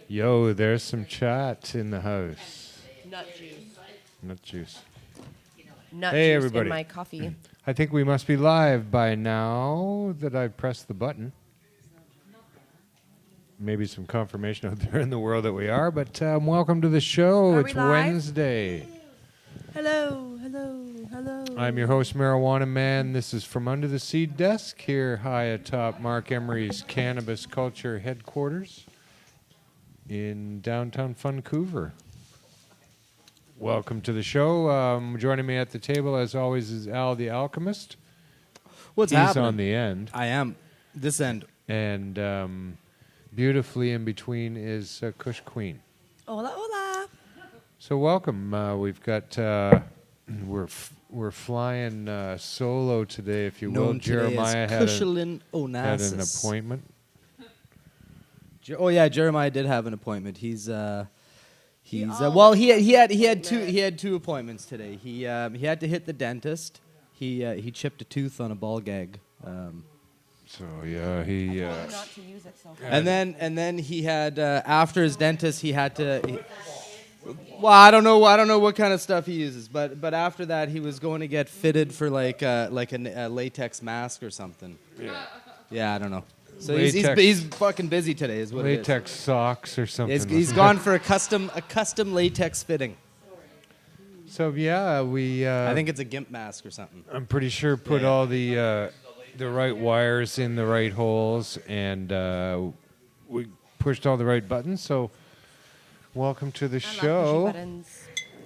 Yo, there's some chat in the house. Nut juice. Nut juice. Nut Hey, juice everybody. in my coffee. I think we must be live by now that I've pressed the button. Maybe some confirmation out there in the world that we are, but welcome to the show. Are It's we live? Wednesday. Hello, hello, hello. I'm your host, Marijuana Man. This is from under the seed desk here high atop Marc Emery's Cannabis Culture headquarters in downtown Vancouver. Welcome to the show. Joining me at the table, as always, is Al the Alchemist. What's He's happening? on the end. I am. This end. And beautifully in between is Kush Queen. Hola, hola. So welcome. We've got we're flying solo today, if you will. Known today Jeremiah as had Cushulin an Onassis. appointment. Oh yeah, Jeremiah did have an appointment. He's well, he had two appointments today. He had to hit the dentist. He chipped a tooth on a ball gag. So yeah, he. Not to use it so far. And then he had after his dentist he had to. Well, I don't know what kind of stuff he uses, but after that he was going to get fitted for like a latex mask or something. Yeah, I don't know. So he's fucking busy today, is what it is. Latex socks or something. He's gone for a custom latex fitting. So yeah, we. I think it's a gimp mask or something. I'm pretty sure put all the right wires in the right holes, and we pushed all the right buttons. So welcome to the I love pushy show. buttons.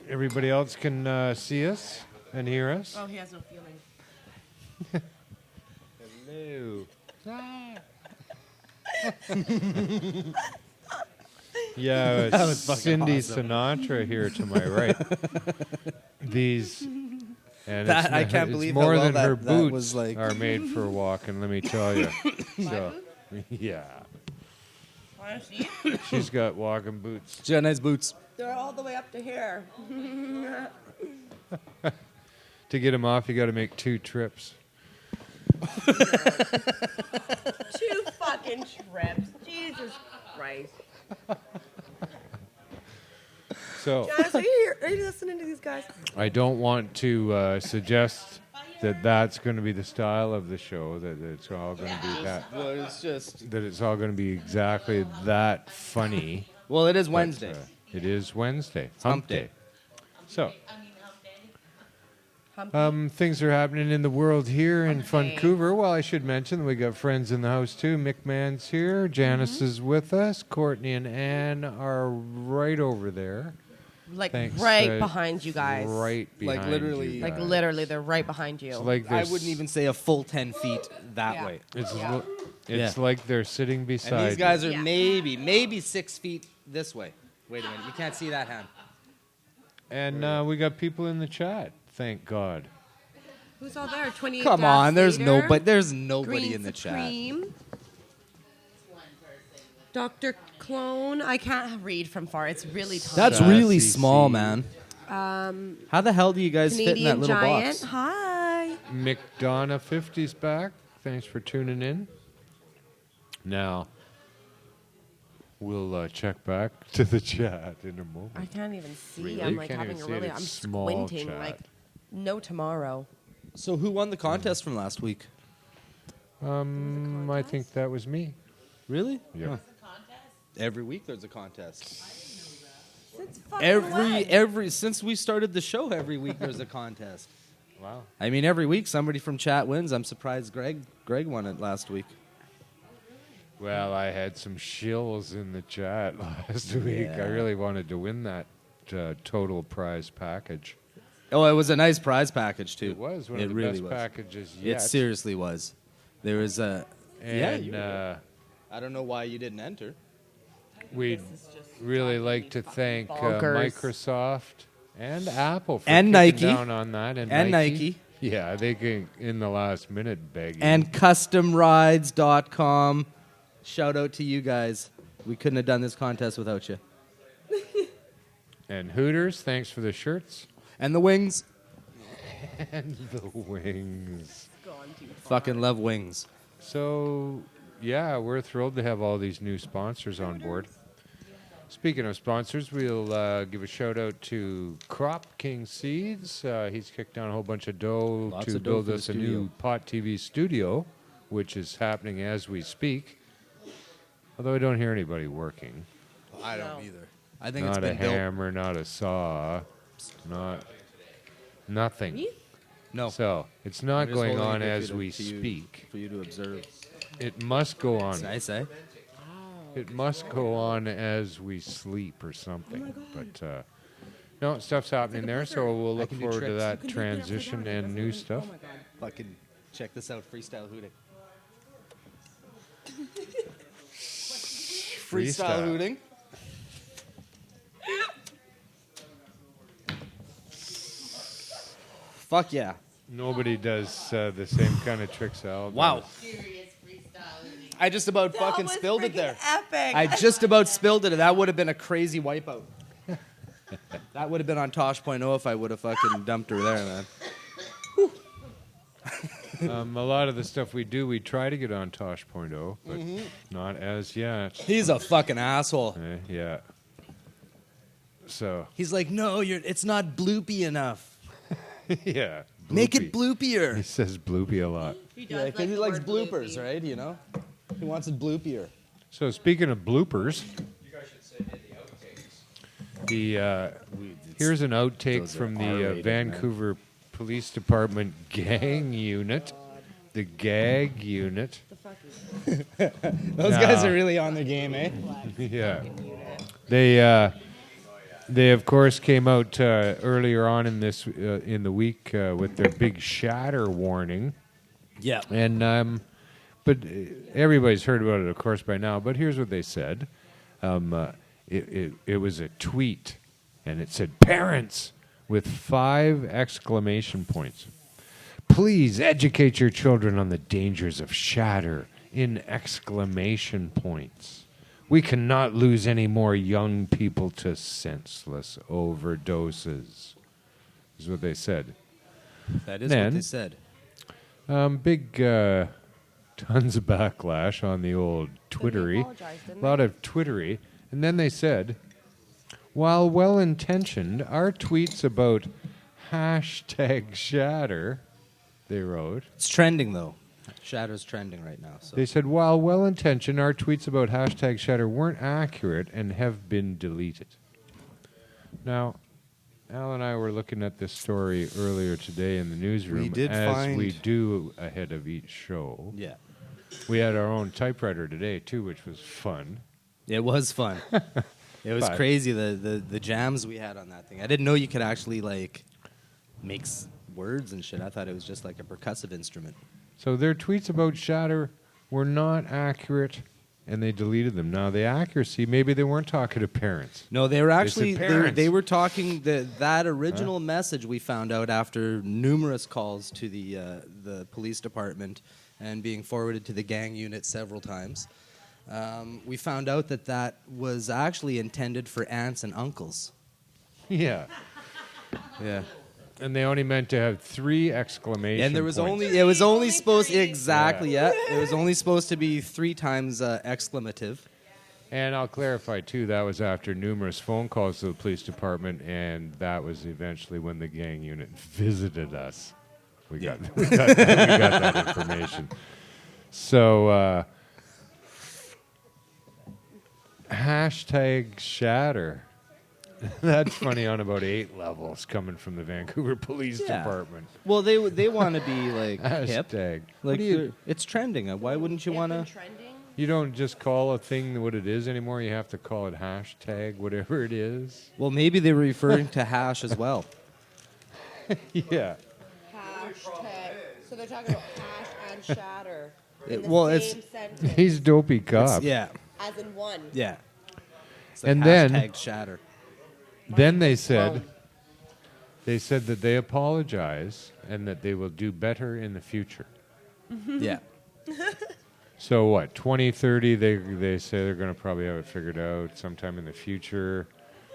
Everybody else can see us and hear us. Oh, he has no feeling. Hello. Yeah, That was fucking Cindy awesome. Sinatra here to my right. These, and That- I can't it's believe how more well than her that boots was like- are made for walking. Let me tell you. So, yeah, Want to see? she's got walking boots. She got nice boots. They're all the way up to here. To get them off, you got to make 2 trips. 2 fucking trips. Jesus Christ. So Guys, are you listening to these guys? I don't want to suggest that that's going to be the style of the show. That it's all going to be that. Well, it's just. That it's all going to be exactly that funny. Well, it is But, Wednesday. it is Wednesday. Hump day. So, Humpy. things are happening in the world here in Hump day. Vancouver. Well, I should mention we got friends in the house too. Mick Mann's here. Janice is with us. Courtney and Ann are right over there. Like Thanks, right behind you guys. Right behind literally- you Like guys. literally, they're right behind you. It's like I they're wouldn't even say a full 10 feet that Yeah. way. It's Yeah. it's Yeah. like they're sitting beside. And these guys are Yeah. maybe 6 feet this way. Wait a minute, you can't see that hand. you. And we got people in the chat. Thank God. Who's all there? 28 Come on, there's later. there's nobody Green in the chat. Supreme. Dr. Clone. I can't read from far. It's really tiny. That's really Sassy small, C. man. How the hell do you guys fit in that Canadian little Giant. box? Hi. McDonough 50's back. Thanks for tuning in. Now, we'll check back to the chat in a moment. I can't even see. Really? I'm You like can't having even a see it. really. It's I'm small squinting. chat. Like no tomorrow. So who won the contest from last week? I think that was me. Really? Yeah. Huh. Every week there's a contest. Since fucking when? Every since we started the show, every week there's a contest. Wow. I mean, every week somebody from chat wins. I'm surprised Greg won it last week. Well, I had some shills in the chat last week. I Yeah. really wanted to win that total prize package. Oh, it was a nice prize package too. It was one It of the really best was. packages yet. It seriously was. There was a. And yeah. I don't know why you didn't enter. we'd really like to thank bonkers. Microsoft and Apple for And kicking Nike. down on that. And Nike. Yeah, they can in the last minute begging. And customrides.com. Shout out to you guys. We couldn't have done this contest without you. And Hooters, thanks for the shirts. And the wings. And the wings. Fucking love wings. So, yeah, we're thrilled to have all these new sponsors on board. Speaking of sponsors, we'll give a shout out to Crop King Seeds. He's kicked down a whole bunch of dough Lots to of dough build for the us a studio. new Pot TV studio, which is happening as we speak. Although I don't hear anybody working. I don't No. either. I think Not it's a been built. hammer, not a saw, nothing. Me? No. So it's I'm not just going holding on it as for you we to- speak. For you to observe. It must go on. Nice, eh? It must go on as we sleep or something. But no, stuff's happening there, so we'll I look can do forward to tricks. that transition and new stuff. Oh my god. Fucking check this out. Freestyle hooting. Freestyle hooting. Fuck yeah. Nobody does the same kind of tricks Al Wow. does. I just about That fucking was spilled it there. freaking Epic. I just about spilled it. That would have been a crazy wipeout. That would have been on Tosh.0 if I would have fucking dumped her there, man. A lot of the stuff we do, we try to get on Tosh.0, but not as yet. He's a fucking asshole. Yeah. So, He's like, no, it's not bloopy enough. yeah. Make it bloopy. He bloopier. says bloopy a lot. He does Yeah, like because he the likes word bloopers, bloopy. right? You know? He wants it bloopier. So speaking of bloopers, here's an outtake those are from the R-rated, man. Vancouver Police Department gang unit. The gag unit. The fuck is Those guys are really on their game, eh? Yeah. They of course came out earlier on in this in the week with their big Shatter warning. Yeah. And but everybody's heard about it, of course, by now. But here's what they said: it was a tweet, and it said "parents" with 5 exclamation points. Please educate your children on the dangers of Shatter in exclamation points. We cannot lose any more young people to senseless overdoses. Is what they said. That is Then- what they said. Big tons of backlash on the old Twittery. apologized, didn't A lot of Twittery. And then they said, while well-intentioned, our tweets about hashtag Shatter, they wrote, It's trending, though. Shatter's trending right now. So they said, while well-intentioned, our tweets about hashtag Shatter weren't accurate and have been deleted. Now, Al and I were looking at this story earlier today in the newsroom, We did as find- we do ahead of each show. yeah. We had our own typewriter today, too, which was fun. It was fun. It was But- crazy, the jams we had on that thing. I didn't know you could actually, like, make words and shit. I thought it was just like a percussive instrument. So their tweets about Shatter were not accurate, and they deleted them. Now, the accuracy, maybe they weren't talking to parents. No, they were actually said parents. they were talking that original message we found out after numerous calls to the police department and being forwarded to the gang unit several times. We found out that was actually intended for aunts and uncles. Yeah. Yeah. And they only meant to have 3 exclamation And there was points. it was only Only supposed 3. exactly yeah. It was only supposed to be 3 times exclamative. And I'll clarify, too, that was after numerous phone calls to the police department, and that was eventually when the gang unit visited us. We got that information. So, hashtag Shatter. That's funny on about 8 levels coming from the Vancouver Police Yeah. Department. Well, they want to be like hip. Hashtag. Like What do you, it's trending. Why wouldn't you Hip want and to? trending? you don't just call a thing what it is anymore. You have to call it hashtag whatever it is. Well, maybe they were referring to hash as well. Yeah. Hashtag. So they're talking about hash and shatter. In the well, same sentence, He's dopey cop. Yeah, as in one. yeah. It's And then- hashtag shatter. Then they said that they apologize and that they will do better in the future. Yeah. So what, 2030, they say they're going to probably have it figured out sometime in the future.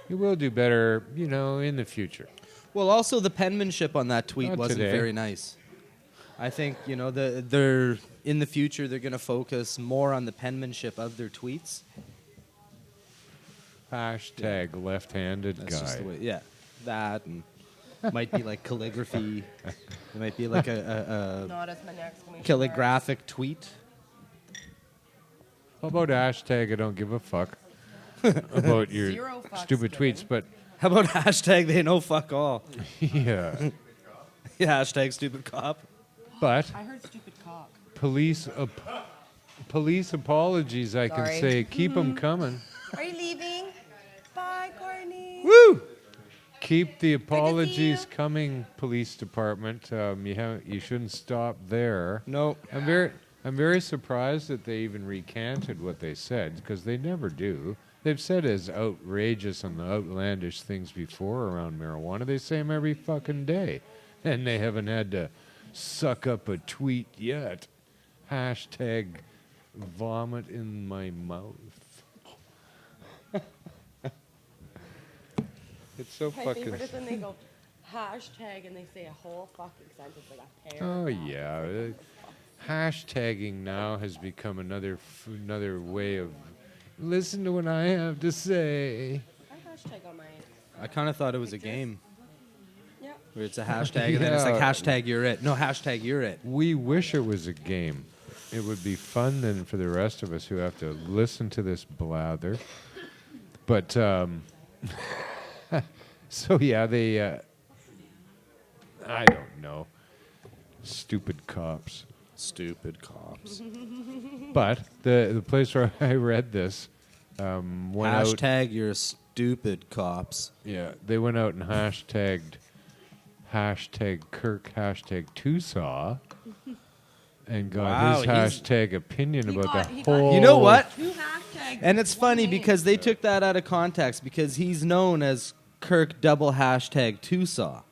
You will do better, in the future. Well, also the penmanship on that tweet Not wasn't today. very nice. I think they're in the future they're going to focus more on the penmanship of their tweets. Hashtag left-handed That's just guy. the way. Yeah, that and might be like calligraphy. It might be like a Not as many exclamation calligraphic tweet. How about hashtag I don't give a fuck about your Zero fucks stupid given. tweets, but How about hashtag they know fuck all? yeah. Yeah, hashtag stupid cop. But I heard stupid cock. police apologies, I can Sorry. say, keep them coming. Are you leaving? Bye, Courtney. Woo! Keep the apologies you. coming, police department. You shouldn't stop there. No. I'm very surprised that they even recanted what they said, because they never do. They've said as outrageous and outlandish things before around marijuana. They say them every fucking day, and they haven't had to suck up a tweet yet. Hashtag vomit in my mouth. It's so My fucking. favorite is when they go hashtag and they say a whole fucking sentence like a paragraph. Oh yeah, hashtagging now has become another way of listen to what I have to say. I hashtag on mine. I kind of thought it was a game Yeah. where it's a hashtag and then it's like Yeah. hashtag you're it. No, hashtag you're it. We wish it was a game. It would be fun then for the rest of us who have to listen to this blather. But so yeah, they I don't know. Stupid cops. Stupid cops. But the place where I read this went out. Hashtag you're stupid cops. Yeah, they went out and hashtagged Kirk #2saw and got Wow, his he's- hashtag opinion He about got- the he got- whole. You know what? 2 hashtags. And it's one funny name. because they took that out of context because he's known as Kirk double hashtag 2saw.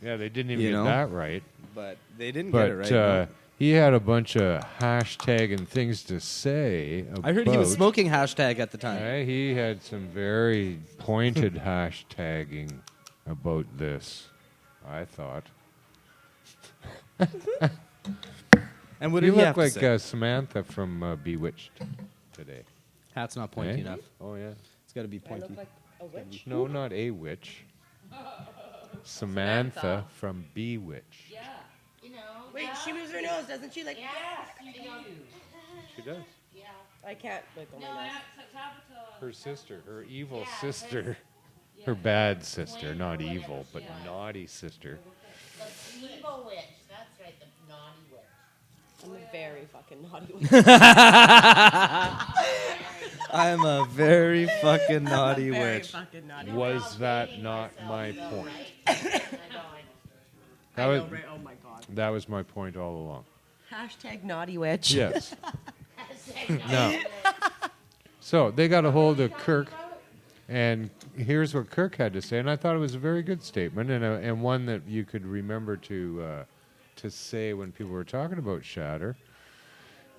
Yeah, they didn't even You get know? that right. But they didn't But get it right. no. he had a bunch of hashtag and things to say. I heard he was about- smoking hashtag at the time. He had some very pointed hashtagging about this, I thought. And what You did he look have like to say? Samantha from Bewitched today. Hat's not pointy Eh? enough. Oh, yeah. It's got to be I pointy. look like a witch. No, not a witch. Samantha from Bewitched. Wait, she moves her nose, doesn't she? Like, She does. I can't. Like, oh my gosh. Her sister, her evil sister. Her bad sister, not evil, but naughty sister. The evil witch. That's right, the naughty witch. I'm a very fucking naughty witch. I'm a very fucking naughty Very witch. fucking naughty. Was that not my point? I know. That I was, know, right? Oh my god. that was my point all along. Hashtag naughty witch. Yes. No. So they got a hold of Kirk, and here's what Kirk had to say, and I thought it was a very good statement, and one that you could remember to say when people were talking about Shatter.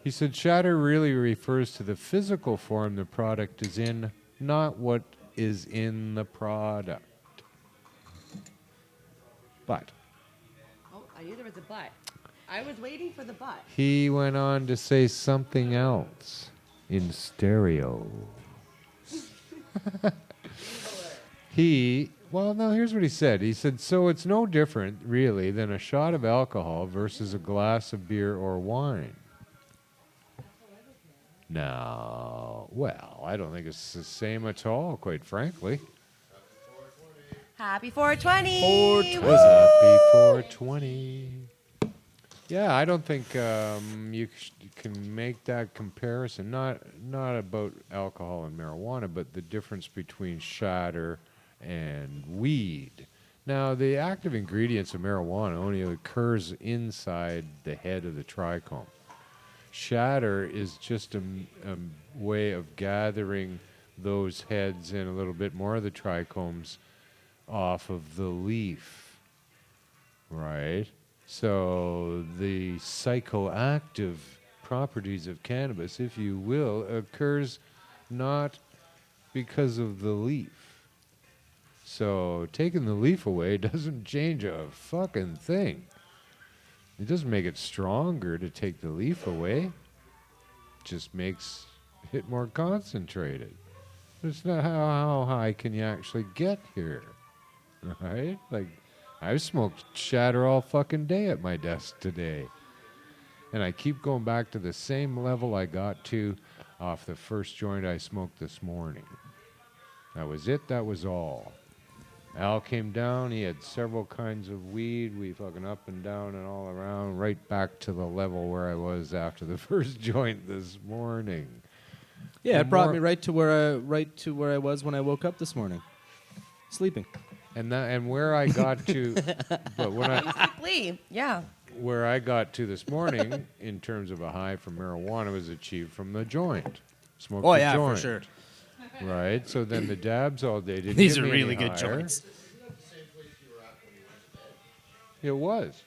He said, Shatter really refers to the physical form the product is in, not what is in the product. But Oh, I knew there was a but. I was waiting for the but. he went on to say something else in stereo. Well, no, here's what he said. He said, so it's no different, really, than a shot of alcohol versus a glass of beer or wine. No, well, I don't think it's the same at all, quite frankly. Happy 420. It was happy 420. Yeah, I don't think you can make that comparison. Not about alcohol and marijuana, but the difference between Shatter and weed. Now, the active ingredients of marijuana only occurs inside the head of the trichome. Shatter is just a way of gathering those heads and a little bit more of the trichomes off of the leaf, right? So the psychoactive properties of cannabis, if you will, occurs not because of the leaf. So taking the leaf away doesn't change a fucking thing. It doesn't make it stronger to take the leaf away. It just makes it more concentrated. It's not how high can you actually get here, right? Like, I've smoked shatter all fucking day at my desk today. And I keep going back to the same level I got to off the first joint I smoked this morning. That was it. That was all. Al came down. He had several kinds of weed. We fucking up and down and all around, right back to the level where I was after the first joint this morning. Yeah, it brought me right to where I was when I woke up this morning, sleeping. And where I got to, but when Basically, yeah. where I got to this morning in terms of a high from marijuana was achieved from the joint. Smoked Oh the yeah, joint. for sure. Right, so then the dabs all day didn't These get are me really any good higher. joints. It was.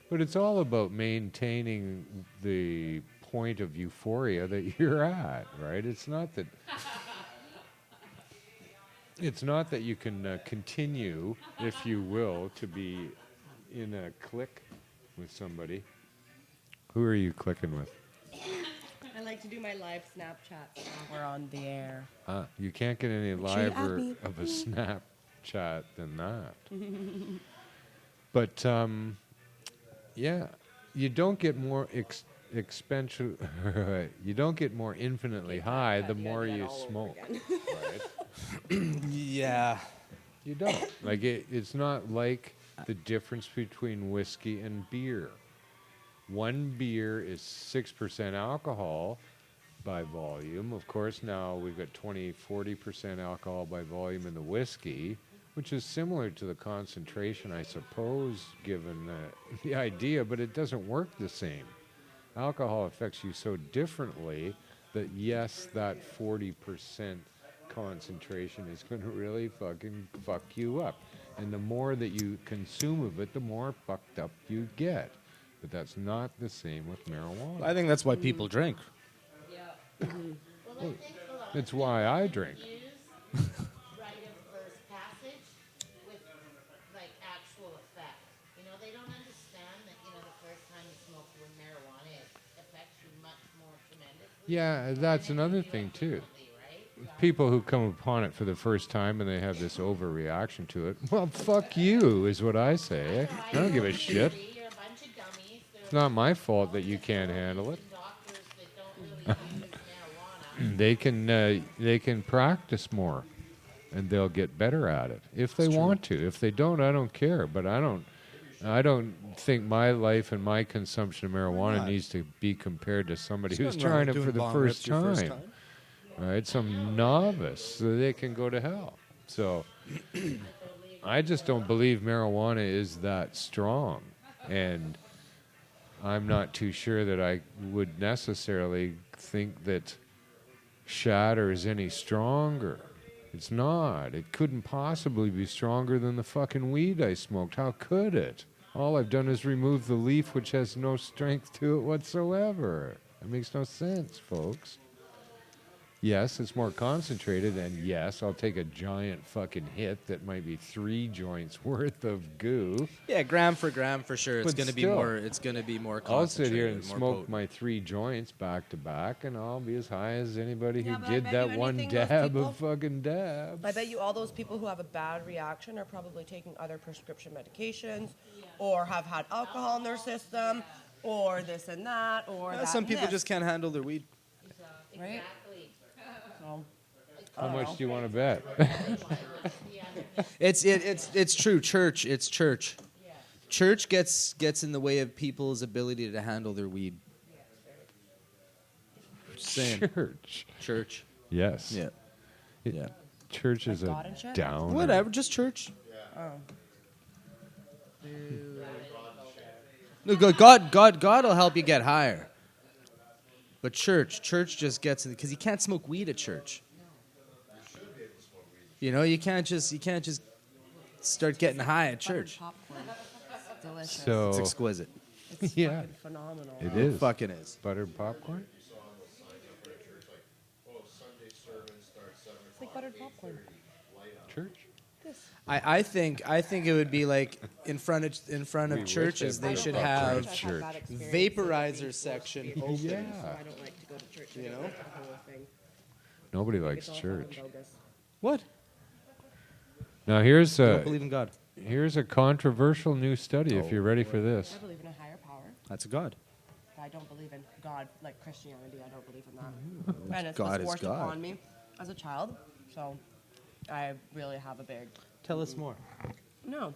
But it's all about maintaining the point of euphoria that you're at, right? It's not that you can continue, if you will, to be in a clique with somebody. Who are you clicking with? I like to do my live Snapchats when we're on the air. You can't get any sure you liver add me. of a Snapchat than that. But yeah, you don't get more expensive. You don't get more infinitely high the more you smoke, right? Yeah. You don't. Like it's not like the difference between whiskey and beer. One beer is 6% alcohol by volume. Of course, now we've got 40% alcohol by volume in the whiskey, which is similar to the concentration, I suppose, given the idea, but it doesn't work the same. Alcohol affects you so differently that, yes, that 40% concentration is going to really fucking fuck you up. And the more that you consume of it, the more fucked up you get. But that's not the same with marijuana. I think that's why people drink. Well, It's why I drink. use rite of first passage with like actual effect. You know, they don't understand that, you know, the first time you smoke with marijuana, it affects you much more tremendously. Yeah, that's another thing too. Right? People who come upon it for the first time and they have this overreaction to it. Well, fuck you is what I say. I don't give a shit. You're a bunch of dummies. It's not my fault that you can't handle it. Doctors that don't really use marijuana. They can practice more, and they'll get better at it if they want to. If they don't, I don't care. But I don't think my life and my consumption of marijuana needs to be compared to somebody who's trying it for the first time. Right, some novice, so they can go to hell. So I just don't believe marijuana is that strong, and I'm not too sure that I would necessarily think that Shatter is any stronger. It's not. It couldn't possibly be stronger than the fucking weed I smoked. How could it? All I've done is remove the leaf, which has no strength to it whatsoever. It makes no sense, folks. Yes, it's more concentrated, and yes, I'll take a giant fucking hit that might be 3 joints worth of goo. Yeah, gram for sure. It's But going to be still, more. It's going to be more I'll sit here and concentrated, more smoke potent. my 3 joints back to back, and I'll be as high as anybody Yeah, who but I did bet that you one anything those dab people- of fucking dabs. I bet you all those people who have a bad reaction are probably taking other prescription medications or have had alcohol in their system or this and that or that. Some and people this, just can't handle their weed. right? So, How much do you want to bet? It's true. Church. It's church. Church gets in the way of people's ability to handle their weed. Saying. Church. Yes. Yeah. Yeah. Church is God a and shit? down. Whatever. Just church. No, God will help you get higher. But church just gets in because you can't smoke weed at church. You know, you can't just start getting high at church. popcorn. It's delicious. So It's exquisite. It's yeah, fucking phenomenal. it is. Fucking is. Buttered popcorn. It's like buttered popcorn. Church. I think it would be like in front of We wish churches they they would should have have I've had bad experiences. vaporizer section open. Yeah. So I don't like to go to church. You know? The whole thing. Nobody likes It's all church. fucking bogus. What? Now here's I don't a believe in God. controversial new study. If you're ready for this, I believe in a higher power. That's a God. But I don't believe in God like Christianity. I don't believe in that. And it's God was is forced God. upon me as a child. So I really have a big Tell us more. no.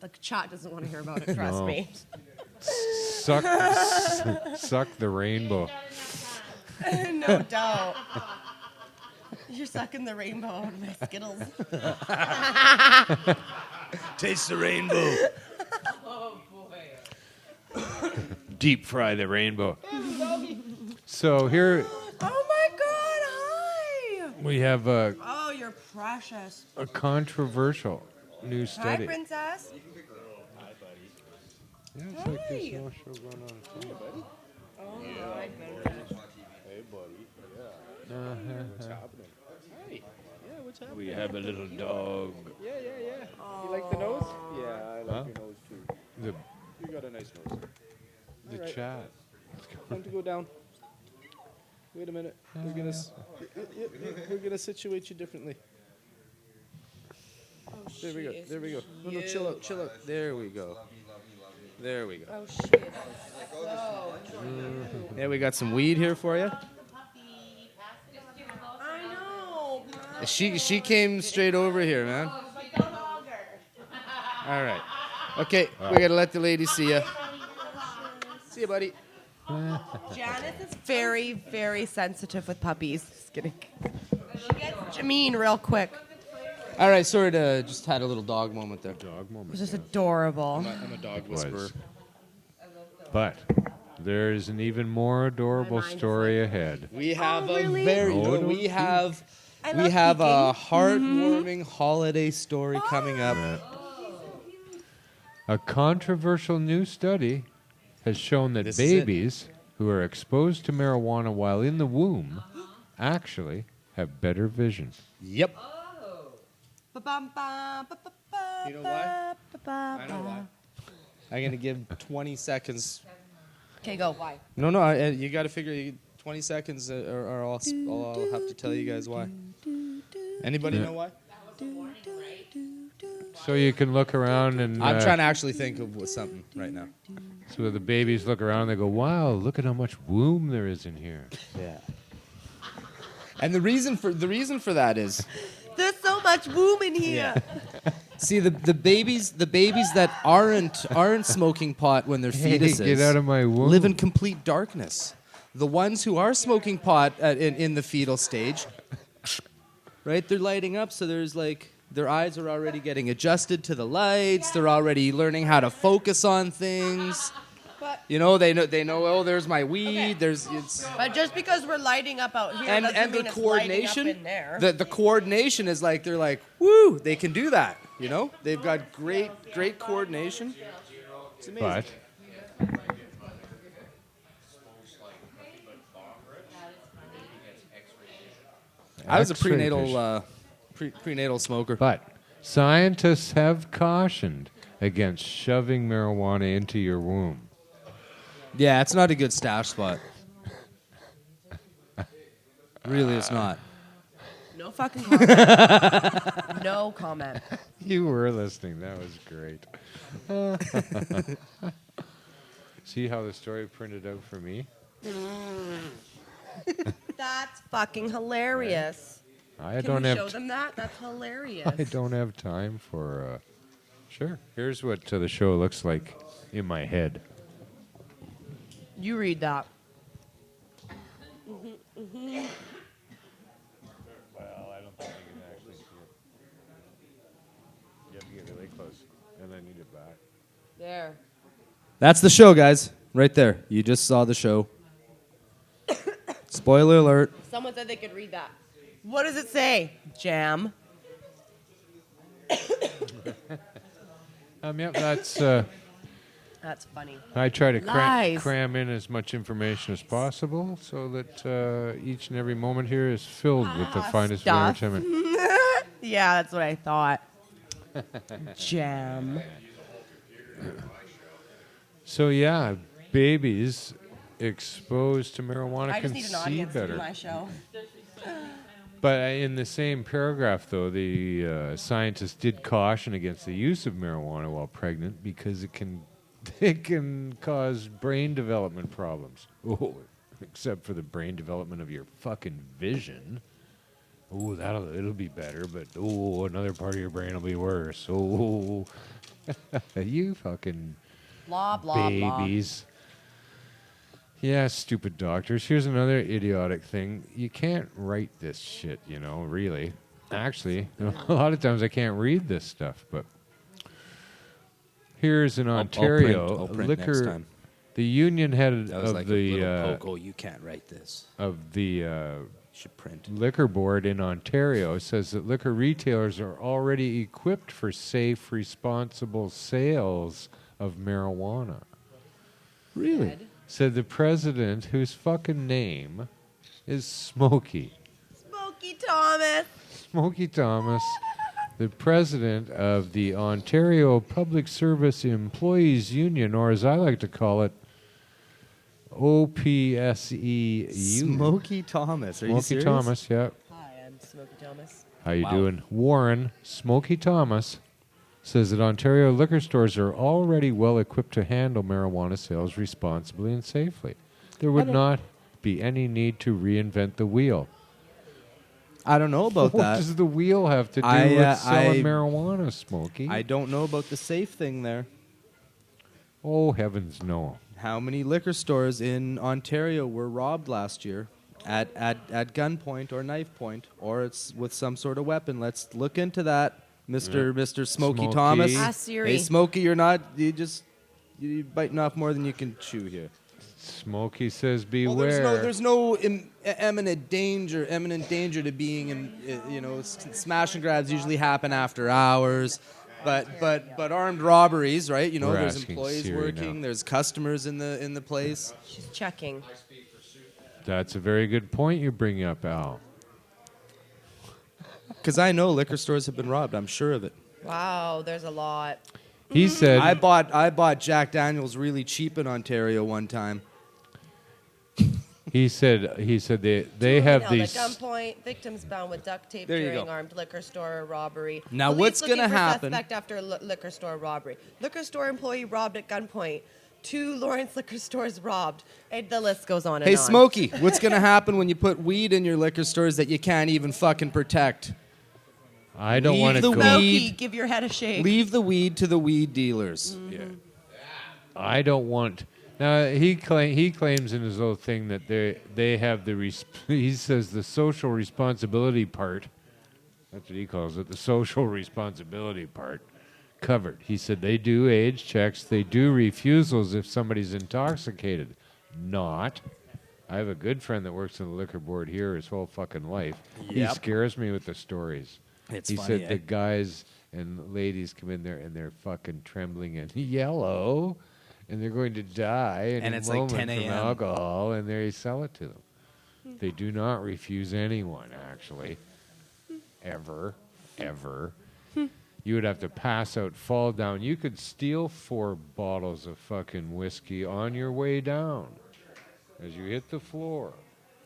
The chat doesn't want to hear about it. Trust No. me. suck suck the rainbow. No doubt. You're sucking the rainbow out of my Skittles. Taste the rainbow. Deep fry the rainbow. So here Oh my God! Hi. we have Oh, you're precious. a controversial new Hi, study. princess. Yeah, it's like there's Hi. no show going on. Oh my goodness. We have a little dog. You like the nose? Yeah, I like Huh? your nose too. The You got a nice nose. Alright. chat. Time to go down. Wait a minute. We're gonna situate you differently. There we go. There we go. No, chill out. Chill out. There we go. There we go. Oh shit. Yeah, we got some weed here for you. I know. She came straight over here, man. All right. Okay, we gotta let the lady see ya. See you, buddy. Janice is very, very sensitive with puppies. Just kidding. She gets mean real quick. All right, sorry to just had a little dog moment there. Dog moment. It's just adorable. I'm a dog Was. whisperer. But there's an even more adorable My mind is story ahead. We have Oh, really? a very No, don't we have I we love have a peeking. heartwarming holiday story coming up. A controversial new study has shown that This is it. babies who are exposed to marijuana while in the womb actually have better vision. Yep. You know You know why? I know why. I'm gonna give 20 seconds. Okay, go. Why? No, you got to figure 20 seconds, or I'll have to tell you guys why. Anybody Yeah. know why? So you can look around and I'm trying to actually think of something right now. so the babies look around and they go, "Wow, look at how much womb there is in here." Yeah. And the reason for that is, There's so much womb in here. see the babies that aren't smoking pot when they're Hey, fetuses get out of my womb. live in complete darkness. The ones who are smoking pot in the fetal stage, right? They're lighting up, so there's like their eyes are already getting adjusted to the lights. They're already learning how to focus on things. But, You know, they know. Oh, there's my weed. It's but just because we're lighting up out here doesn't and mean the it's lighting coordination. up in there. The coordination is like they're like, woo, they can do that. You know, they've got great coordination. It's amazing. But I was a X-ray vision. prenatal smoker. But scientists have cautioned against shoving marijuana into your womb. Yeah, it's not a good stash spot. Really, it's not. No fucking comment. No comment. You were listening. That was great. See how the story printed out for me? That's fucking hilarious. I Can don't we have show them that? That's hilarious. I don't have time for. Sure. Here's what the show looks like in my head. You read that. Well, I don't think you can actually see it. You have to get really close, and I need it back. There. That's the show, guys. Right there. You just saw the show. Spoiler alert. Someone said they could read that. What does it say? Jam. Yep, that's. That's funny. I try to Lies. cram in as much information as possible so that each and every moment here is filled with the finest of stuff. entertainment. Yeah, that's what I thought. Jam. So yeah, babies exposed to marijuana I can just need an see audience to do better. my show. But in the same paragraph, though, the scientists did caution against the use of marijuana while pregnant because it can cause brain development problems. Oh, except for the brain development of your fucking vision. Oh, it'll be better, but another part of your brain will be worse. Oh, you fucking Blah, blah, babies. Yeah, stupid doctors. Here's another idiotic thing. You can't write this shit, really. Actually, a lot of times I can't read this stuff, but here's in Ontario, I'll print liquor. next time. The union head That was of like the a little poke. Oh, you can't write this. of the Should print. liquor board in Ontario says that liquor retailers are already equipped for safe, responsible sales of marijuana. Really? Said the president, whose fucking name is Smokey. Smokey Thomas. Smokey Thomas, the president of the Ontario Public Service Employees Union, or as I like to call it, OPSE Union. Smokey Thomas. Are you Smokey serious? Thomas, yeah. Hi, I'm Smokey Thomas. How you doing? Warren Smokey Thomas says that Ontario liquor stores are already well equipped to handle marijuana sales responsibly and safely. There would not be any need to reinvent the wheel. I don't know about What that. does the wheel have to do with selling marijuana, Smokey? I don't know about the safe thing there. Oh, heavens no. How many liquor stores in Ontario were robbed last year at gunpoint or knife point, or it's with some sort of weapon? Let's look into that, Mr. Smokey Smokey. Thomas. Ask Siri. Hey, Smokey, you're biting off more than you can chew here. Smokey says Well, beware. there's no imminent danger to being in, smash and grabs usually happen after hours. But armed robberies, right? We're There's asking employees Siri working, now. there's customers in the place. She's checking. That's a very good point you bring up, Al. Because I know liquor stores have been robbed. I'm sure of it. Wow, there's a lot. He said I bought Jack Daniels really cheap in Ontario one time. he said they have Held at these gunpoint, victims bound with duct tape There you during go. armed liquor store robbery. Now, Police what's looking gonna for happen- Suspect after liquor store robbery. Liquor store employee robbed at gunpoint. 2 Lawrence liquor stores robbed. And the list goes on and Hey, on. Smokey, what's going to happen when you put weed in your liquor stores that you can't even fucking protect? I don't Leave want to the go. Smokey, weed. give your head a shake. Leave the weed to the weed dealers. I don't want. Now he claims in his little thing that they have the he says the social responsibility part. That's what he calls it, the social responsibility part covered. He said they do age checks, they do refusals if somebody's intoxicated. Not. I have a good friend that works in the liquor board here his whole fucking life. He Yep. scares me with the stories. It's He funny, said eh? the guys and ladies come in there and they're fucking trembling and yellow, and they're going to die And in it's a like moment 10 from a.m.. alcohol, and they sell it to them. They do not refuse anyone, actually, ever. You would have to pass out, fall down. You could steal 4 bottles of fucking whiskey on your way down as you hit the floor,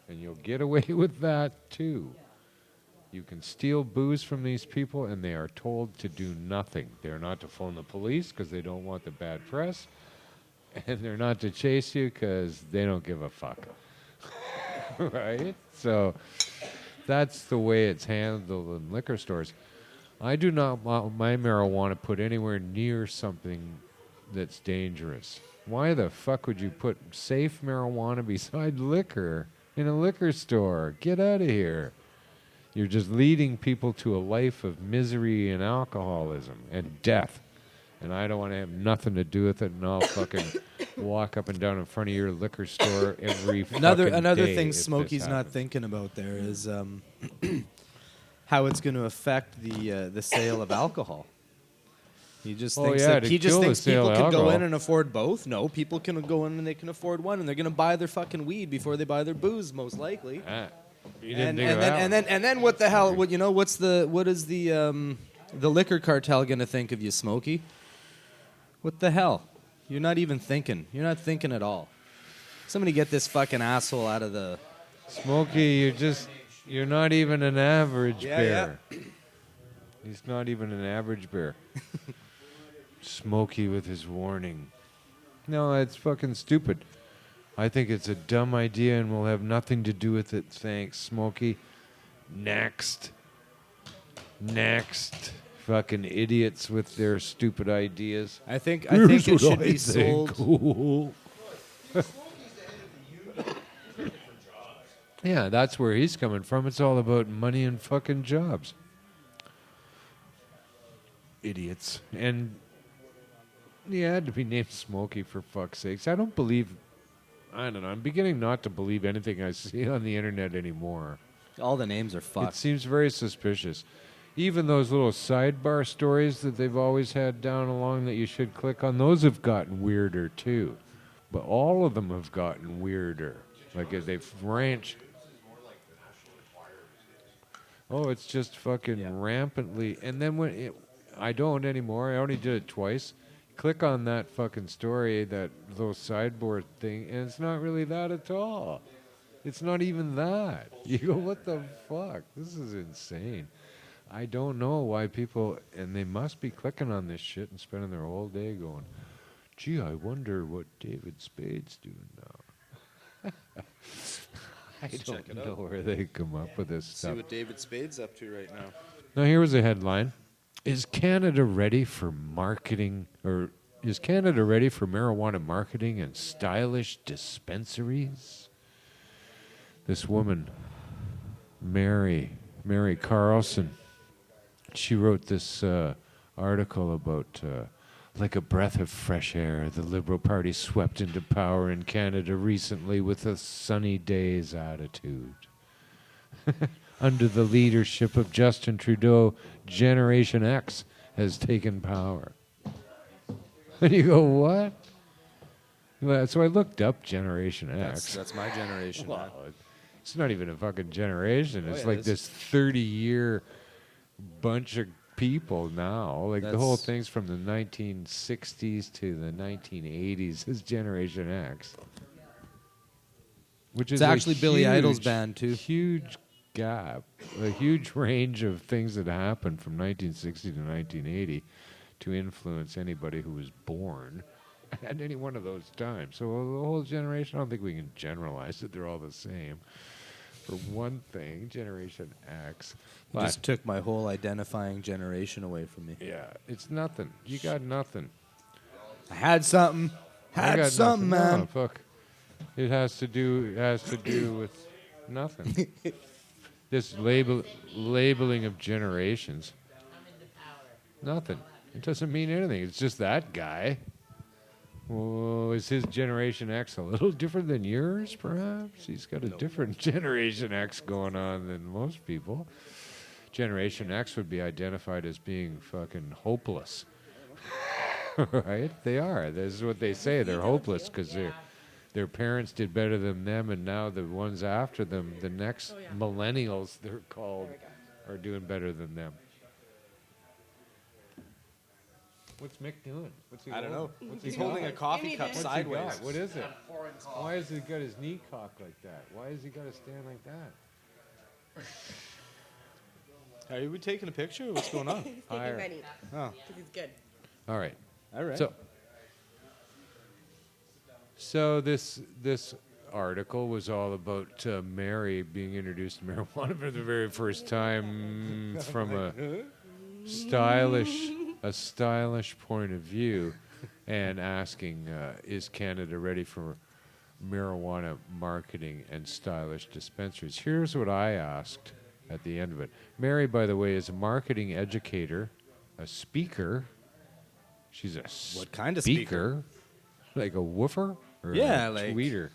and you'll get away with that too. You can steal booze from these people, and they are told to do nothing. They're not to phone the police because they don't want the bad press, and they're not to chase you because they don't give a fuck. Right? So that's the way it's handled in liquor stores. I do not want my marijuana put anywhere near something that's dangerous. Why the fuck would you put safe marijuana beside liquor in a liquor store? Get out of here. You're just leading people to a life of misery and alcoholism and death. And I don't want to have nothing to do with it, and I'll fucking walk up and down in front of your liquor store every fucking Another day thing if this Smokey's not happens. thinking about there is how it's going to affect the sale of alcohol. He just Oh, thinks yeah, that to he just kill the thinks sale people of can go alcohol. in and afford both. No, people can go in and they can afford one, and they're going to buy their fucking weed before they buy their booze, most likely. Ah, you didn't And think of that one. then what the hell? What is the liquor cartel going to think of you, Smokey? What the hell? You're not even thinking. You're not thinking at all. Somebody get this fucking asshole out of the. Smokey, You're not even an average Yeah, bear. He's not even an average bear. Smokey with his warning. No, it's fucking stupid. I think it's a dumb idea and will have nothing to do with it. Thanks, Smokey. Next. Fucking idiots with their stupid ideas. I think it should be sold. Cool. Yeah, that's where he's coming from. It's all about money and fucking jobs. Idiots. And he had to be named Smokey for fuck's sakes. I don't know. I'm beginning not to believe anything I see on the internet anymore. All the names are It fucked. seems very suspicious. Even those little sidebar stories that they've always had down along that you should click on, those have gotten weirder too. But all of them have gotten weirder. Like as they've branched. Oh, it's just fucking rampantly. And then I don't anymore. I only did it twice. Click on that fucking story, that little sideboard thing, and it's not really that at all. It's not even that. You go, what the fuck? This is insane. I don't know why people, and they must be clicking on this shit and spending their whole day going, gee, I wonder what David Spade's doing now. I don't know where they come up with this stuff. See what David Spade's up to right now. Now, here was a headline. Is Canada ready for marketing, or is Canada ready for marijuana marketing and stylish dispensaries? This woman, Mary Carlson, she wrote this article about like a breath of fresh air. The Liberal Party swept into power in Canada recently with a sunny days attitude. Under the leadership of Justin Trudeau, Generation X has taken power. And you go, what? Well, so I looked up Generation X. That's my generation. Man. Well, it's not even a fucking generation. Oh, It's yeah, like it is. this 30-year bunch of people now. Like the whole thing's from the 1960s to the 1980s is Generation X. Which is It's actually Billy Idol's band, too. Huge gap, a huge range of things that happened from 1960 to 1980 to influence anybody who was born at any one of those times. So the whole generation, I don't think we can generalize that they're all the same. For one thing, Generation X. You just took my whole identifying generation away from me. Yeah, it's nothing. You got nothing. I had something. I got something, nothing. man. No, fuck. It has to do with nothing. This labeling of generations. Nothing. It doesn't mean anything. It's just that guy. Well, is his Generation X a little different than yours, perhaps? He's got a different Generation X going on than most people. Generation X would be identified as being fucking hopeless. Right? They are. This is what they say. They're hopeless because their parents did better than them, and now the ones after them, the next millennials, they're called, are doing better than them. What's Mick doing? What's he I don't holding? know. What's He's he got? holding a coffee cup What's he sideways. got? What is it? Why has he got his knee cocked like that? Why has he got to stand like that? Are you taking a picture? Or what's going on? He's Higher. taking many. Oh, Because he's good. All right. all right. So this article was all about Mary being introduced to marijuana for the very first time from a stylish point of view, and asking, is Canada ready for marijuana marketing and stylish dispensaries? Here's what I asked at the end of it. Mary, by the way, is a marketing educator, a speaker. She's a What kind of speaker? Like a woofer? Or Yeah, a like- tweeter?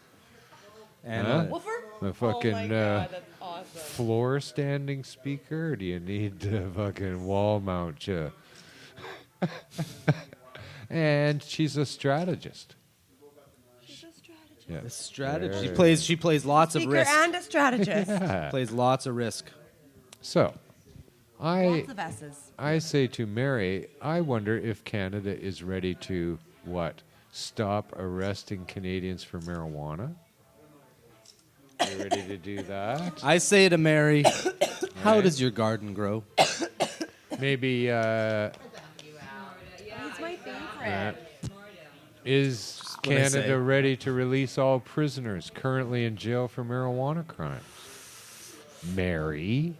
And Huh? Woofer? A fucking oh my God, that's awesome. floor standing speaker? Or do you need to fucking wall mount you? And she's a strategist. She's a strategist. Yeah. a strategy. Very- She plays lots of Speaker risk. and a strategist. Yeah. Plays lots of risk. So, Lots of S's. I say to Mary, I wonder if Canada is ready to, what, stop arresting Canadians for marijuana? You ready to do that? I say to Mary, how does your garden grow? Maybe He's my favorite. is what I say. Canada ready to release all prisoners currently in jail for marijuana crimes? Mary,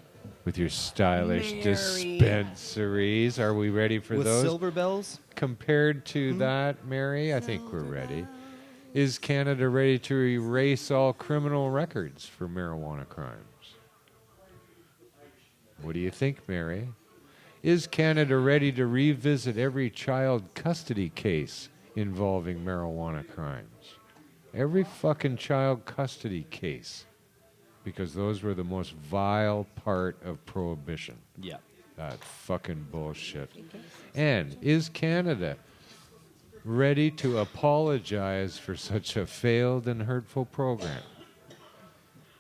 with your stylish Mary. dispensaries, are we ready for With those? silver bells? Compared to that, Mary, I think we're ready. Is Canada ready to erase all criminal records for marijuana crimes? What do you think, Mary? Is Canada ready to revisit every child custody case involving marijuana crimes? Every fucking child custody case. Because those were the most vile part of Prohibition. Yeah. That fucking bullshit. And is Canada ready to apologize for such a failed and hurtful program?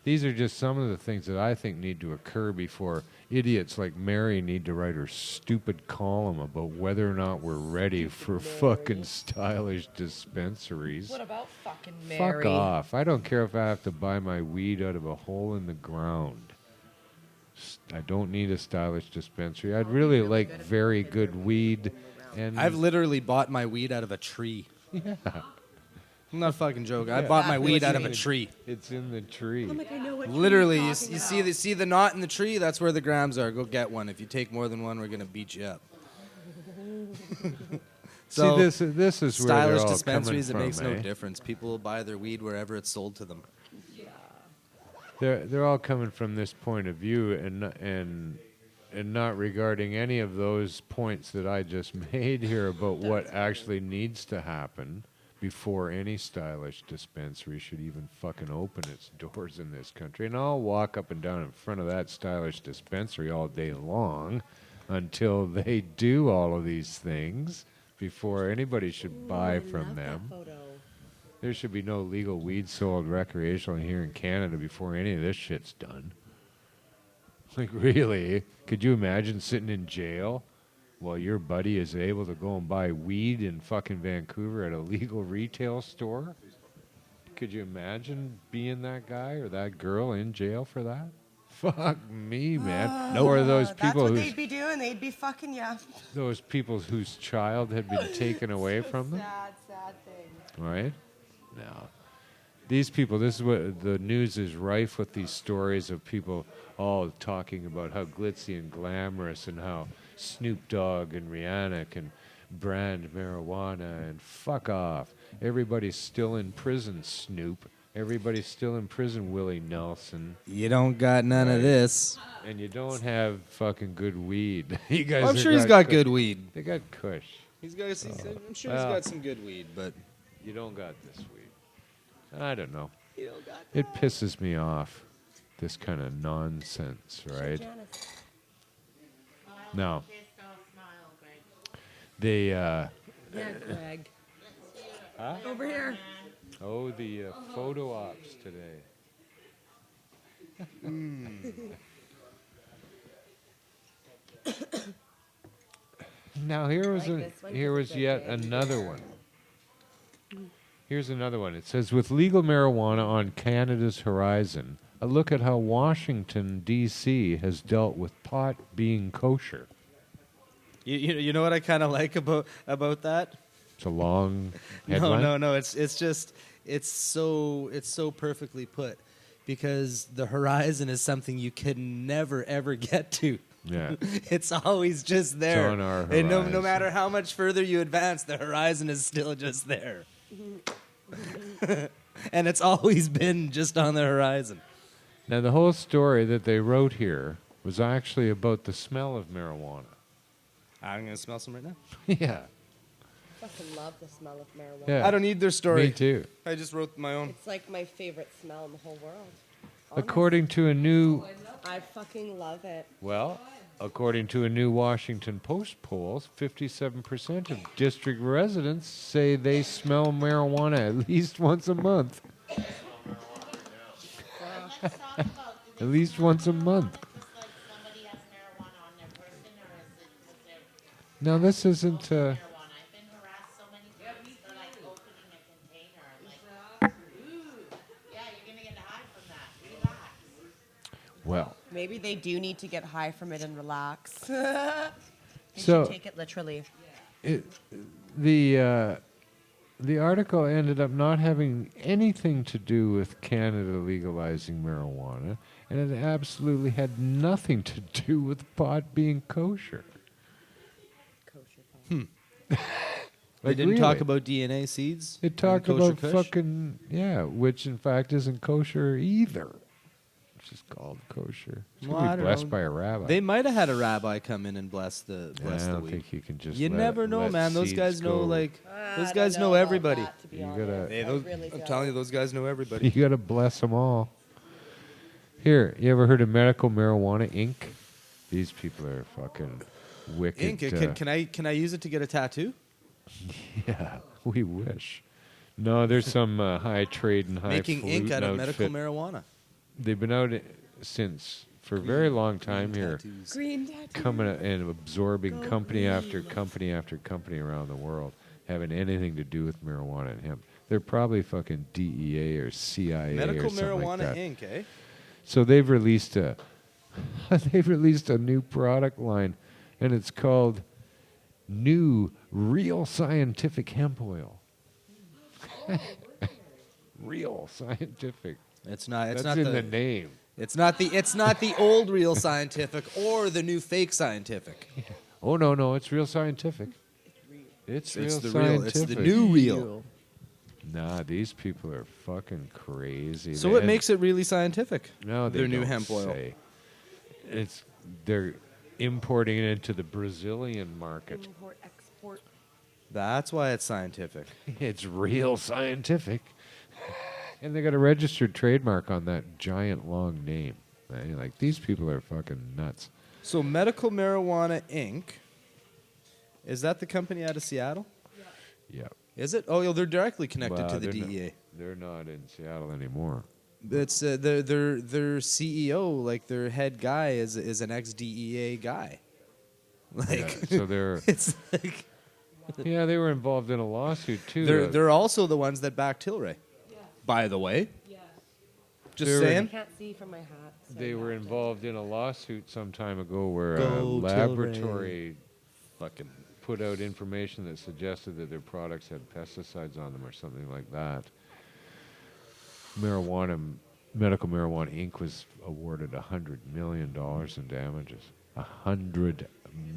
These are just some of the things that I think need to occur before idiots like Mary need to write her stupid column about whether or not we're ready for fucking stylish dispensaries. What about fucking Fuck Mary? off. I don't care if I have to buy my weed out of a hole in the ground. I don't need a stylish dispensary. I'd really like very good weed. And I've literally bought my weed out of a tree. yeah, I'm not fucking joking. I bought my weed out of a It's- tree. It's in the tree. I'm like, I know what Literally, you're you talking see the knot in the tree? That's where the grams are. Go get one. If you take more than one, we're going to beat you up. So, See, this is where stylish they're all dispensaries, it coming makes from, no eh? difference. People will buy their weed wherever it's sold to them. They're all coming from this point of view and not regarding any of those points that I just made here about what actually needs to happen before any stylish dispensary should even fucking open its doors in this country. And I'll walk up and down in front of that stylish dispensary all day long until they do all of these things before anybody should buy from them. There should be no legal weed sold recreationally here in Canada before any of this shit's done. Like, really? Could you imagine sitting in jail while your buddy is able to go and buy weed in fucking Vancouver at a legal retail store? Could you imagine being that guy or that girl in jail for that? Fuck me, man. Or those That's people what whose they'd be doing. They'd be fucking, yeah. those people whose child had been taken away from them. Sad thing. Right? No. These people, this is what the news is rife with, these stories of people all talking about how glitzy and glamorous and how Snoop Dogg and Rihanna can brand marijuana and fuck off. Everybody's still in prison, Snoop. Everybody's still in prison, Willie Nelson. You don't got none of this. And you don't have fucking good weed. You guys I'm have sure he's got Kush. good weed. They got Kush. I'm sure he's Well. got some good weed, but You don't got this weed. I don't know. It pisses me off, this kind of nonsense, right? No. Just don't smile, Greg. They, Yeah, Greg. huh? Over here. Oh, the photo ops today. Now here was yet another one. Here's another one. It says, with legal marijuana on Canada's horizon, a look at how Washington, D.C. has dealt with pot being kosher. you know what I kind of like about that? It's a long headline. No. It's so perfectly put, because the horizon is something you can never ever get to. Yeah. It's always just there. on our And no horizon. matter how much further you advance, the horizon is still just there. And it's always been just on the horizon. Now, the whole story that they wrote here was actually about the smell of marijuana. I'm going to smell some right now. Yeah. I fucking love the smell of marijuana. Yeah. I don't need their story. Me too. I just wrote my own. It's like my favorite smell in the whole world. According to a new, I fucking love it. according to a new Washington Post poll, 57% of district residents say they smell marijuana at least once a month. Let's talk about, At least once a month. just like somebody has marijuana on their person, or is it because they're Now, this isn't. marijuana? I've been harassed so many times for like opening a container. I'm like, ooh, yeah, you're gonna get high from that. Well, Maybe they do need to get high from it and relax. They So- should take it literally. the article ended up not having anything to do with Canada legalizing marijuana, and it absolutely had nothing to do with pot being kosher. They didn't talk really. about DNA seeds. It and talked kosher about kush? fucking which in fact isn't kosher either. It's just called kosher. It's Well, gonna I be don't blessed know. by a rabbi. They might have had a rabbi come in and bless the I don't weed. think you can just. You let never it- know, let man. Those seeds guys know go. like I those don't guys know about everybody. that, to be You honest. gotta- Hey, I those, really I'm don't. telling you, those guys know everybody. You gotta bless them all. Here, you ever heard of Medical Marijuana Inc? These people are fucking wicked. Ink, can I use it to get a tattoo? Yeah, we wish. No, there's some high trade and high Making ink out of medical outfit. marijuana. They've been out since for a very long time here, Tattoos. Green tattoo. coming and absorbing Go company after green. company after company around the world, having anything to do with marijuana and hemp. They're probably fucking DEA or CIA Medical or something like marijuana that. ink, eh? So they've released a new product line, and it's called New Real Scientific Hemp Oil. Real scientific. It's not. It's That's not in the the. name. It's not the. It's not the old real scientific or the new fake scientific. Oh no, it's real scientific. It's real It's the scientific. real. It's the new real. Nah, these people are fucking crazy. So what makes it really scientific? no, they their new don't hemp oil? say. They're importing it into the Brazilian market. Import, export. That's why it's scientific. It's real scientific. And they got a registered trademark on that giant long name. Like, these people are fucking nuts. So Medical Marijuana Inc. Is that the company out of Seattle? Yeah. Is it? Oh, yeah, they're directly connected Well, to the they're DEA. They're not in Seattle anymore. It's their CEO, like their head guy, is an ex DEA guy. Like, Yeah, so they're it's like yeah, they were involved in a lawsuit too. they're also the ones that backed Tilray. By the way, just They're- I saying. can't see from my hat. so They were yeah. involved in a lawsuit some time ago where Go a Tilray. laboratory fucking put out information that suggested that their products had pesticides on them or something like that. Medical Marijuana Inc. was awarded $100 million in damages. $100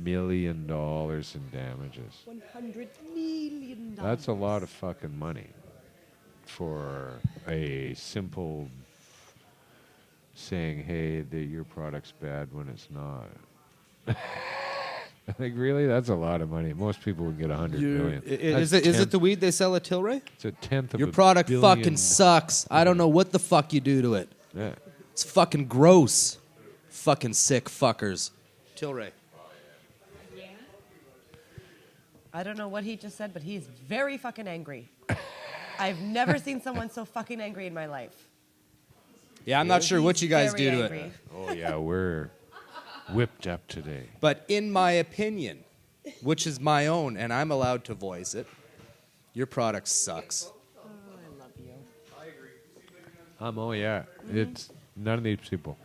million in damages. $100 million. That's a lot of fucking money for a simple saying, hey, your product's bad when it's not. Like, really? That's a lot of money. Most people would get $100 million. Is That's it the weed they sell at Tilray? It's a tenth of Your a product billion. fucking sucks. I don't know what the fuck you do to it. Yeah. It's fucking gross. Fucking sick fuckers. Tilray. I don't know what he just said, but he's very fucking angry. I've never seen someone so fucking angry in my life. Yeah, I'm not sure what you guys Very do to angry. it. Oh, yeah, we're whipped up today. But in my opinion, which is my own, and I'm allowed to voice it, your product sucks. Oh, I love you. Oh, yeah. It's none of these people.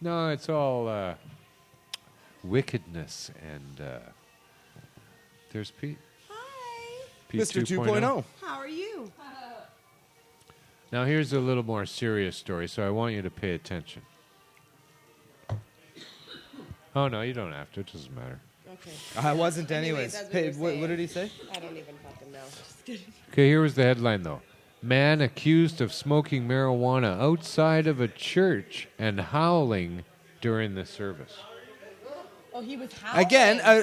No, it's all wickedness and there's Pete. Hi. Pete Mr. 2.0. 2.0. How are you? Now, here's a little more serious story, so I want you to pay attention. Oh, no, you don't have to. It doesn't matter. Okay. I wasn't Anyways, anyways. as we Hey, were what did he saying. say? I don't even fucking know. Just kidding. Okay, here was the headline, though. Man accused of smoking marijuana outside of a church and howling during the service. Oh, he was howling.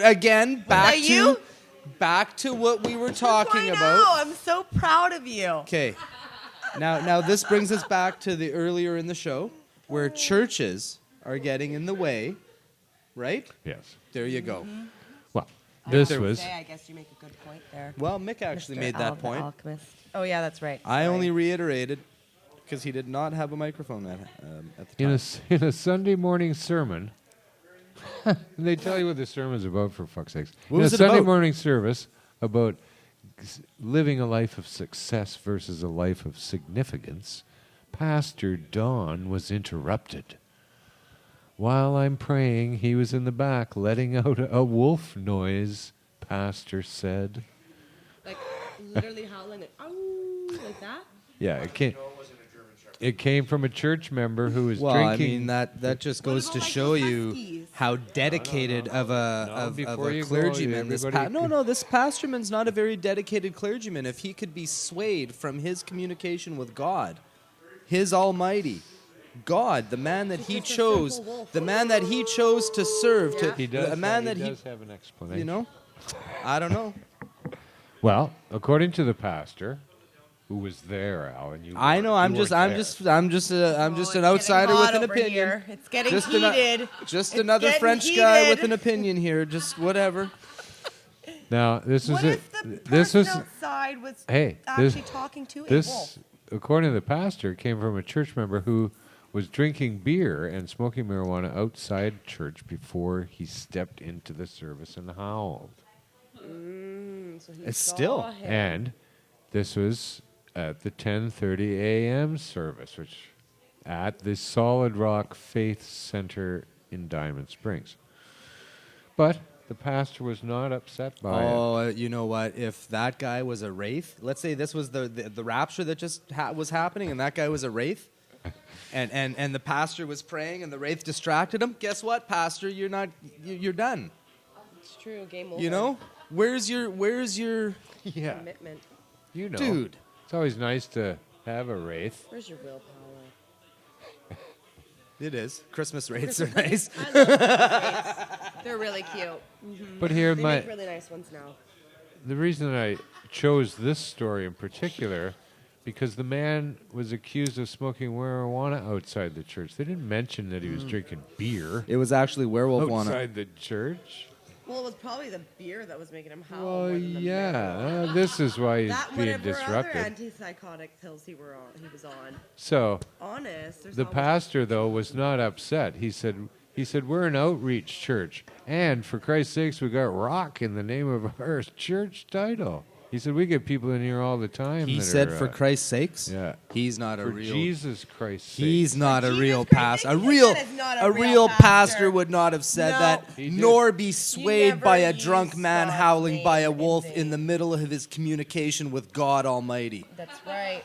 Again, back that you? back to what we were talking I know. about. I'm so proud of you. Okay. Now this brings us back to the earlier in the show where churches are getting in the way, right? Yes. There you go. Well, this There- was... I guess you make a good point there. Well, Mick actually Mr. made Al, that the point. Alchemist. Oh, yeah, that's right. I Sorry. only reiterated because he did not have a microphone at the time. In a Sunday morning sermon, they tell you what the sermon's about, for fuck's sakes. What in was a it Sunday about? morning service about living a life of success versus a life of significance, Pastor Don was interrupted While I'm praying, he was in the back letting out a wolf noise, pastor said. Like literally howling, like, "Ow," like that. Yeah, it came from a church member who was Well, drinking. I mean that just What goes about, to like, show the you Huskies? how dedicated of a before you go, clergyman this everybody- no, this pastorman's not a very dedicated clergyman. If he could be swayed from his communication with God, his Almighty God, the man that he just a chose, simple wolf. the man that he chose to serve, Yeah. he does, a man he that does have an explanation. you know, I don't know. Well, according to the pastor, who was there, Alan, you. I know. I'm just an outsider with an opinion. Here. It's getting Just heated. Just It's another getting French guy with heated. an opinion here. Just whatever. Now this is What it. if the This person was outside was hey. actually talking to a This, wolf? according to the pastor, came from a church member who was drinking beer and smoking marijuana outside church before he stepped into the service and howled. So he It's saw still- him. And this was at the 10:30 a.m. service, which at the Solid Rock Faith Center in Diamond Springs. But the pastor was not upset by it. Oh, you know what? If that guy was a wraith, let's say this was the rapture that just was happening, and that guy was a wraith, and the pastor was praying, and the wraith distracted him. Guess what, pastor? You're done. It's true. Game over. You know, where's your Yeah, Commitment. you know, dude? it's always nice to have a wraith. Where's your willpower? It is. Christmas wraiths are nice. I love those. They're really cute. But here, They my make really nice ones now. the reason I chose this story in particular, because the man was accused of smoking marijuana outside the church. They didn't mention that he was drinking beer It was actually werewolf wanna. outside the church. Well, it was probably the beer that was making him howl. Well, more than the yeah, marijuana. this is why he's That being whatever disrupted. other antipsychotic pills he was on. So Honest. There's the always- pastor, though, was not upset. He said, we're an outreach church, and for Christ's sakes, we got rock in the name of our church title. He said, we get people in here all the time. He that said, are, "For Christ's sakes." yeah, He's not a for real. Jesus Christ's sake. He's not a Jesus real Christ, pastor. A he real, said it's not a a real real pastor pastor. would not have said No. that, He did. nor be swayed never by a used drunk man God's howling by a name in wolf vain. in the middle of his communication with God Almighty. That's right.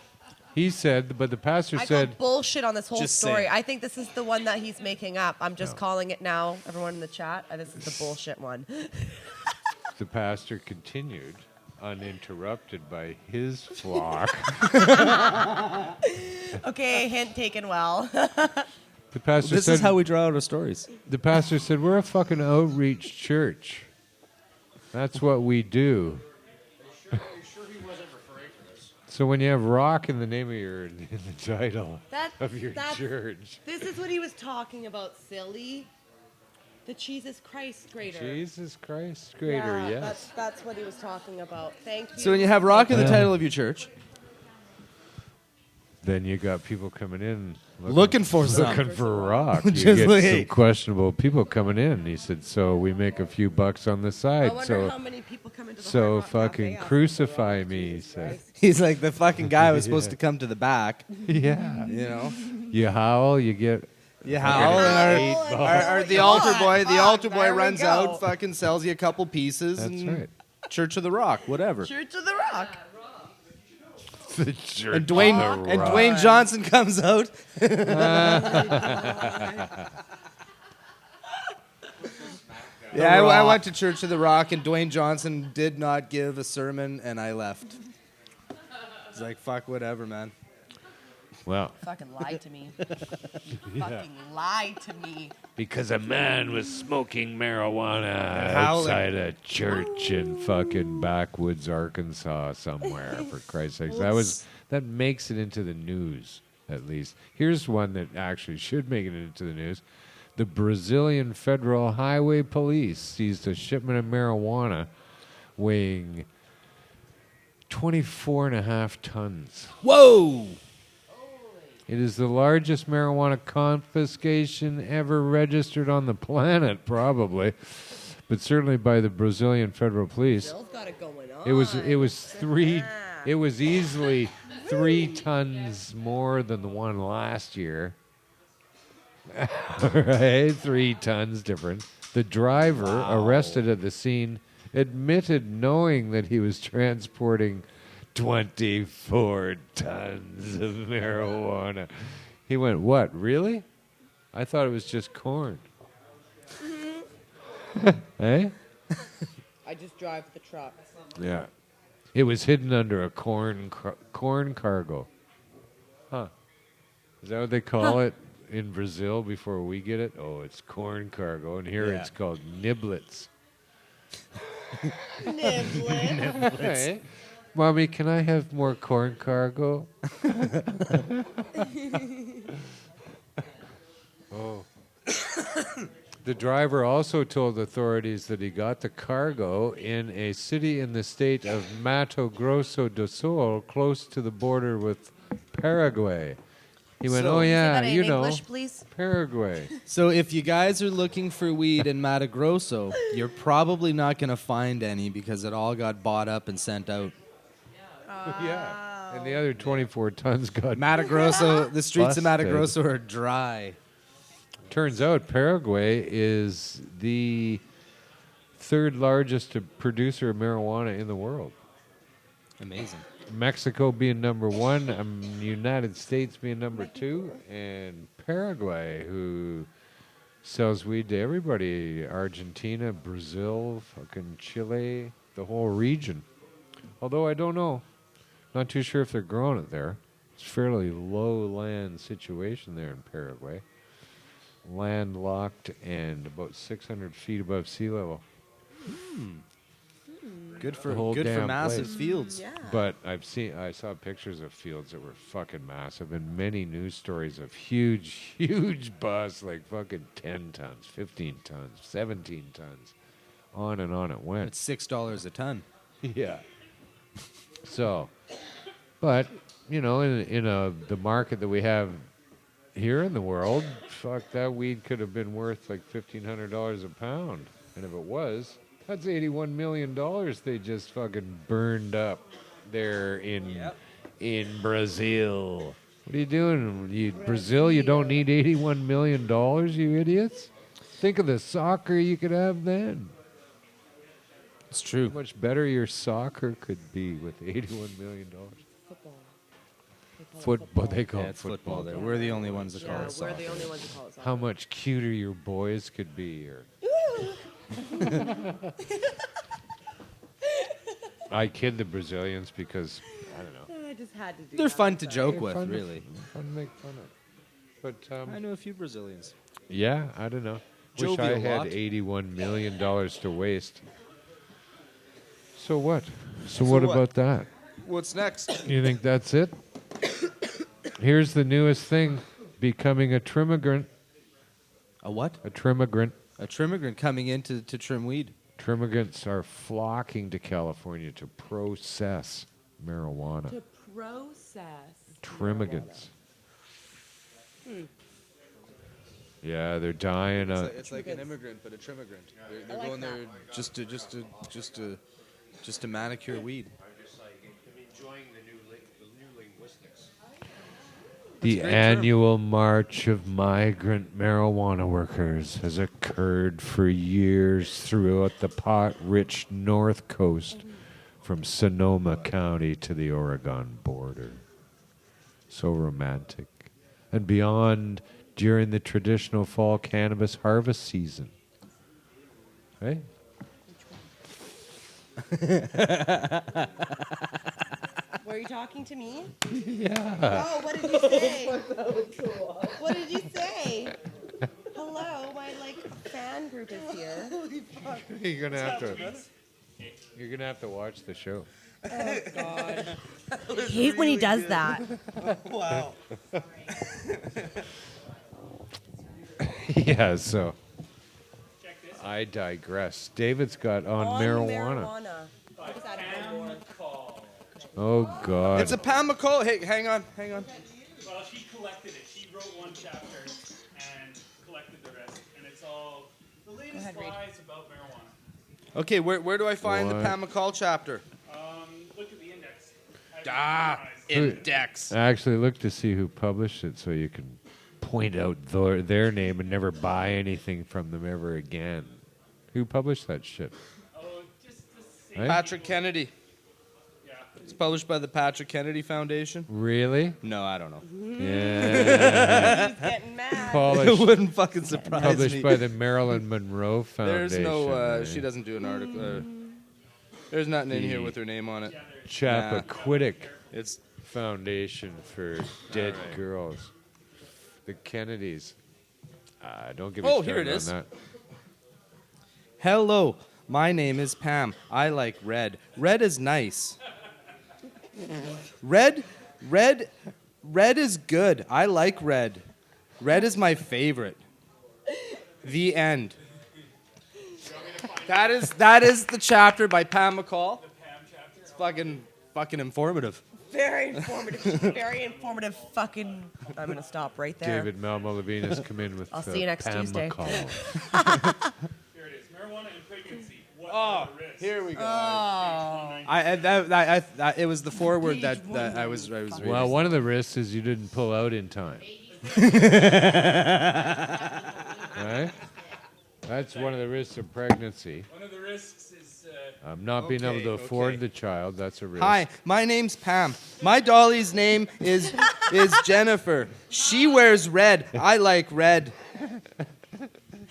He said, but the pastor I said, call bullshit on this whole Just story. saying. I think this is the one that he's making up. I'm just calling it now. Everyone in the chat, this is the bullshit one. the pastor continued, uninterrupted by his flock. Okay, hint taken well. The pastor This said, is how we draw out our stories. the pastor said, we're a fucking outreach church. That's what we do. So when you have rock in the name of in the title of your church, This is what he was talking about, silly. The Jesus Christ greater. Jesus Christ, greater, Yeah, yes. That's what he was talking about. Thank you. So when you have rock in the Yeah. title of your church, Then you got people coming in looking for some. looking for rock. You Just get like- some questionable people coming in. He said, so we make a few bucks on the I side. wonder how So many people come into the so Hard Rock fucking Cafe crucify asking for rock. me, he Jesus said. Christ. He's like the fucking guy was supposed Yeah. to come to the back. Yeah. You know, You howl, you get you howl, and our the altar boy, There we runs go. out, fucking sells you a couple pieces, That's and right. Church of the Rock, whatever. Church of the Rock. the church. And Dwayne Johnson comes out. Yeah, I went to Church of the Rock, and Dwayne Johnson did not give a sermon, and I left. It's like, fuck, whatever, man. Well, Fucking lied to me. Fucking lied to me. because a man was smoking marijuana howling. outside a church in fucking backwoods Arkansas somewhere, for Christ's sakes. That makes it into the news, at least. Here's one that actually should make it into the news. The Brazilian Federal Highway Police seized a shipment of marijuana weighing 24.5 tons. Whoa! It is the largest marijuana confiscation ever registered on the planet, probably, but certainly by the Brazilian Federal Police. Bill's got it going on. It was easily 3 tons more than the one last year. Right, 3 tons different. The driver, arrested at the scene, admitted knowing that he was transporting 24 tons of marijuana. He went, "What, really? I thought it was just corn." Eh? I just drive the truck. Yeah. It was hidden under a corn cargo. Huh. Is that what they call it in Brazil before we get it? Oh, it's corn cargo. And here it's called niblets. Niblet. Hey, Mommy, can I have more corn cargo? Oh. The driver also told authorities that he got the cargo in a city in the state of Mato Grosso do Sul, close to the border with Paraguay. He went, So- "Oh Say yeah, that in you know, English, please. Paraguay." So if you guys are looking for weed in Mato Grosso, you're probably not going to find any because it all got bought up and sent out. Yeah. And the other 24 tons got. Mato Grosso, the streets of Mato Busted. Grosso are dry. Turns out Paraguay is the 3rd largest producer of marijuana in the world. Amazing. Mexico being number 1, United States being number 2, and Paraguay, who sells weed to everybody. Argentina, Brazil, fucking Chile, the whole region. Although I don't know. Not too sure if they're growing it there. It's a fairly low land situation there in Paraguay. Landlocked and about 600 feet above sea level. Good The for whole damn massive place. fields. Yeah. But I saw pictures of fields that were fucking massive, and many news stories of huge, huge busts, like fucking 10 tons, 15 tons, 17 tons. On and on it went. It's $6 a ton. Yeah. So, but, you know, in the market that we have here in the world, fuck, that weed could have been worth like $1,500 a pound. And if it was, that's $81 million they just fucking burned up there in Brazil. What are you doing? Brazil, you don't need $81 million, you idiots? Think of the soccer you could have then. It's true. How much better your soccer could be with $81 million. Football, they call Yeah, it it's football. there. We're the only ones that call Yeah, it we're soccer. the only ones who call it soccer. How much cuter your boys could be. Or I kid the Brazilians because, I don't know, I just had to do They're that. fun to Sorry. joke with, fun to- really. fun to make fun of. But, I know a few Brazilians. yeah, I don't know. Wish I Jovial had lot. $81 million to waste. So what? So what about that? What's next? You think that's it? Here's the newest thing, becoming a trimigrant. A what? A trimigrant. A trimigrant coming in to trim weed. Trimigrants are flocking to California to process marijuana. To process. Trimigrants. Yeah, they're dying. It's like an immigrant, but a trimigrant. They're like going there just to manicure weed. The great annual march of migrant marijuana workers has occurred for years throughout the pot-rich North Coast, from Sonoma County to the Oregon border. So romantic. And beyond during the traditional fall cannabis harvest season. Hey? Were you talking to me? Yeah. Oh, what did you say? What did you say? Hello, my fan group is here. You're gonna have to watch the show. Oh God. I hate when he does that. Wow. Yeah, so I digress. David's got on marijuana. What is that on board? Oh God. It's a Pam McCall. Hey, hang on. Well, she collected it. She wrote one chapter and collected the rest, and it's all the latest ahead, read. lies about marijuana. Okay, where do I find What? the Pam McCall chapter? Look at the index. Index. I actually looked to see who published it so you can point out their name and never buy anything from them ever again. Who published that shit? Oh, just the same. Right? Patrick Kennedy. Yeah. It's published by the Patrick Kennedy Foundation. Really? No, I don't know. Yeah. He's getting mad. It Polished, wouldn't fucking surprise published me. by the Marilyn Monroe There's Foundation. no. right? She doesn't do an article. There's nothing in here with her name on it. Chappaquiddick It's Foundation for Dead Girls. The Kennedys. Don't give me Oh, started here it is. on that. hello. My name is Pam. I like red. Red is nice. Red is good. I like red. Red is my favorite. The end. That is the chapter by Pam McCall. It's fucking informative. Very informative. Very informative fucking. I'm going to stop right there. David Malmo-Levine has come in with I'll see you next Pam Tuesday. McCall. Here it is. Marijuana and pregnancy. What Oh, are the risks? here we go. Oh. It was the foreword that I was reading. Well, one of the risks is you didn't pull out in time. Right? That's one of the risks of pregnancy. One of the risks is Not being able to Okay, afford okay. the child, that's a risk. Hi, my name's Pam. My dolly's name is Jennifer. She wears red. I like red.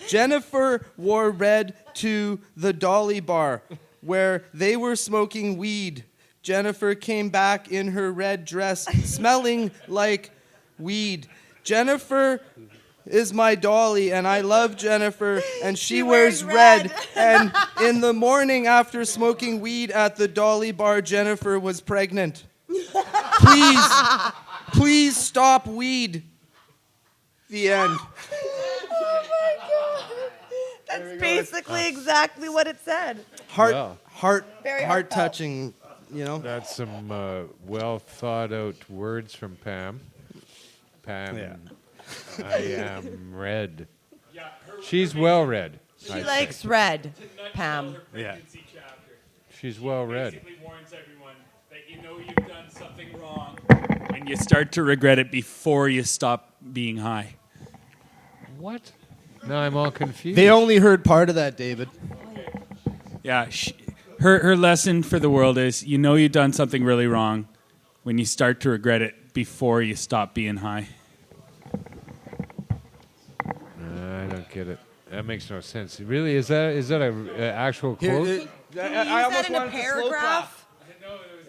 Jennifer wore red to the dolly bar where they were smoking weed. Jennifer came back in her red dress smelling like weed. Jennifer is my dolly, and I love Jennifer, and she wears red. And in the morning after smoking weed at the dolly bar, Jennifer was pregnant. Please stop weed. The end. That's basically exactly what it said. Well. Very Heart touching, you know. That's some well thought out words from Pam. Pam, Yeah. I am red. yeah, She's well read. She likes red, Pam. Yeah. Chapter She's well read. basically warns everyone that you know you've done something wrong and you start to regret it before you stop being high. What? Now I'm all confused. They only heard part of that, David. Yeah, her lesson for the world is you know you've done something really wrong when you start to regret it before you stop being high. I don't get it. That makes no sense. Really, is that a actual quote? Can you use that in a paragraph?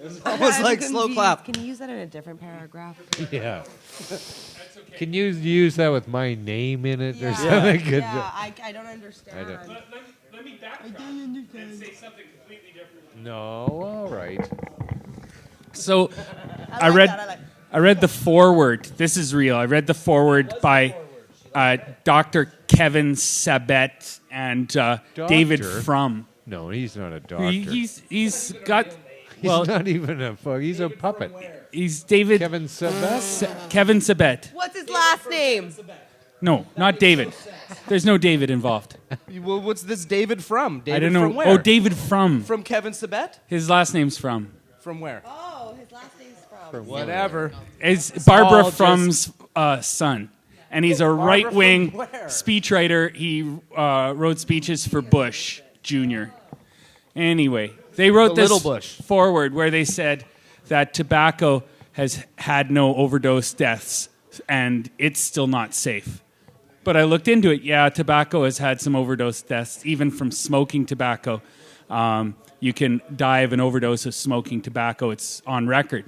It's almost like slow clap. Can you use that in a different paragraph? Yeah. Can you use that with my name in it or Yeah. something? Good. Yeah, I don't understand. I don't- Let me backtrack and say something completely different. No, all right. So I like I read the foreword. This is real. I read the foreword by Dr. Kevin Sabet and David Doctor? Frum. No, he's not a doctor. He's got He's not even a fuck. He's a puppet. he's David Kevin Sabet? Kevin Sabet. What's his last name? No, not David. There's no David involved. Well, what's this David from? David I don't know. From where? Oh, David Frum. From Kevin Sabet? His last name's Frum. From where? Oh, his last name's from. Whatever. It's Barbara all just- Frum's son. And he's a right-wing from where? speechwriter. He wrote speeches for Bush Jr. Anyway, they wrote The this little Bush. forward where they said that tobacco has had no overdose deaths and it's still not safe. But I looked into it. Yeah, tobacco has had some overdose deaths, even from smoking tobacco. You can die of an overdose of smoking tobacco. It's on record.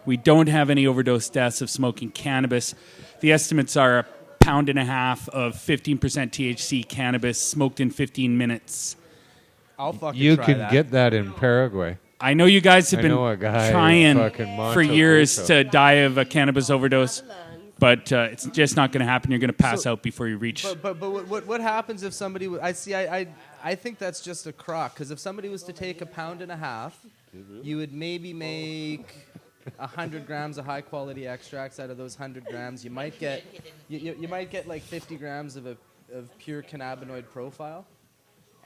We don't have any overdose deaths of smoking cannabis. The estimates are 1.5 pounds of 15% THC cannabis smoked in 15 minutes. I'll fucking You try can that. get that in Paraguay. I know you guys have I been know a guy, trying fucking for Monto years Cristo. to die of a cannabis overdose, but it's just not going to happen. You're going to pass out before you reach. But what happens if somebody? I think that's just a crock. Because if somebody was to take 1.5 pounds, you would maybe make 100 grams of high quality extracts out of those 100 grams. You might get you might get like 50 grams of pure cannabinoid profile.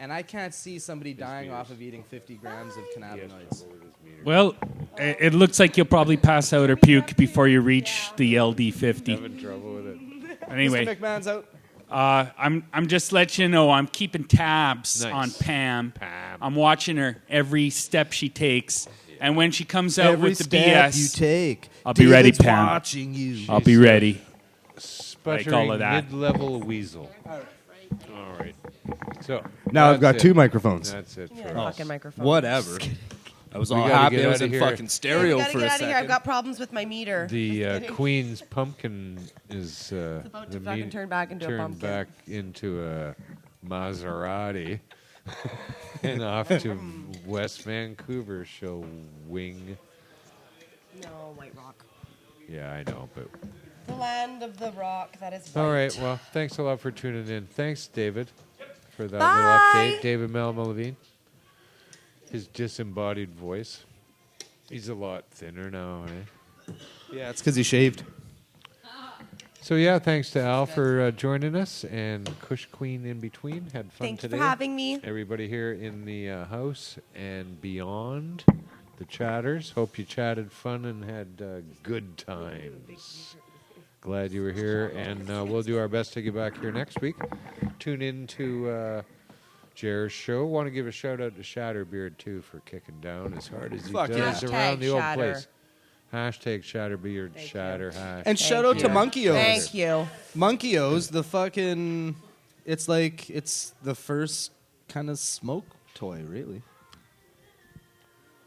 And I can't see somebody dying off of eating 50 grams of cannabinoids. Well, it looks like you'll probably pass out or puke before you reach the LD50. Having trouble with it. Anyway, Mr. McMahon's out. I'm just letting you know I'm keeping tabs Nice. on Pam. Pam. I'm watching her every step she takes, and when she comes out Every with the step BS, you take, I'll be ready, David's Pam. watching you. I'll be ready. Sputtering all of that. mid-level weasel. All right. So Now I've got that's two it. microphones. That's it Yeah, for us. fucking microphone. Whatever. I was all We gotta happy get I was outta in here. fucking Yeah, stereo we gotta for get a out of here. I've second. got problems with my meter. The Queen's pumpkin is about to the fucking turn back into a turned pumpkin. back into a Maserati, and off to West Vancouver. She'll wing. No, White Rock. Yeah, I know, but The land of the rock that is white. all right. Well, thanks a lot for tuning in. Thanks, David, for that Bye. little update. David Malmalevine. His disembodied voice. He's a lot thinner now, eh? Yeah, it's because he shaved. So yeah, thanks to Al for joining us, and Kush Queen in between. Had fun Thanks today. for having me. Everybody here in the house and beyond, the chatters. Hope you chatted fun and had good times. Glad you were here, and we'll do our best to get back here next week. Tune in to Jer's show. Want to give a shout out to Shatterbeard too for kicking down as hard as he Fuck does yeah. around the old Shatter. place. Hashtag Shatterbeard, Thank Shatter, hash. And shout out you. to Monkey O's. Thank you. Monkey O's, the fucking, it's like, it's the first kind of smoke toy, really.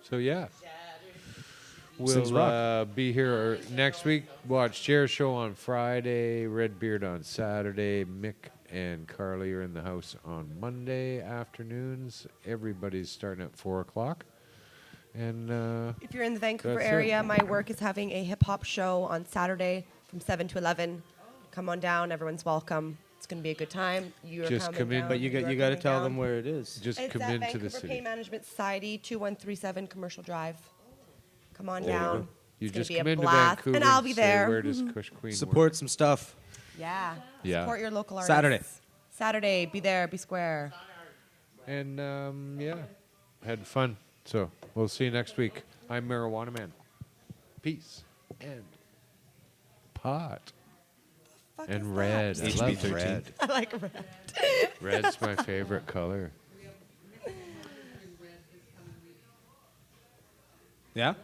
So yeah, Since we'll rock. be here next week. Watch Jer's show on Friday, Redbeard on Saturday. Mick and Carly are in the house on Monday afternoons. Everybody's starting at 4:00. And If you're in the Vancouver That's it. area, my work is having a hip hop show on Saturday from 7 to 11. Come on down. Everyone's welcome. It's going to be a good time. You're Just coming come in, down. But you are got to coming tell down. them where it is. just It's come at into Vancouver the city. Pain Management Society, 2137 Commercial Drive. Come on Or down. you It's gonna just be a come into blast, Vancouver and I'll be say, there. Where does Kush Queen Support some stuff. Yeah. Yeah. Support your local artists. Saturday. Saturday. Be there. Be square. work? And yeah, had fun. So we'll see you next week. I'm Marijuana Man. Peace and pot Fuck is and that? red. I love HB13. red. I like red. Red's my favorite color. Yeah?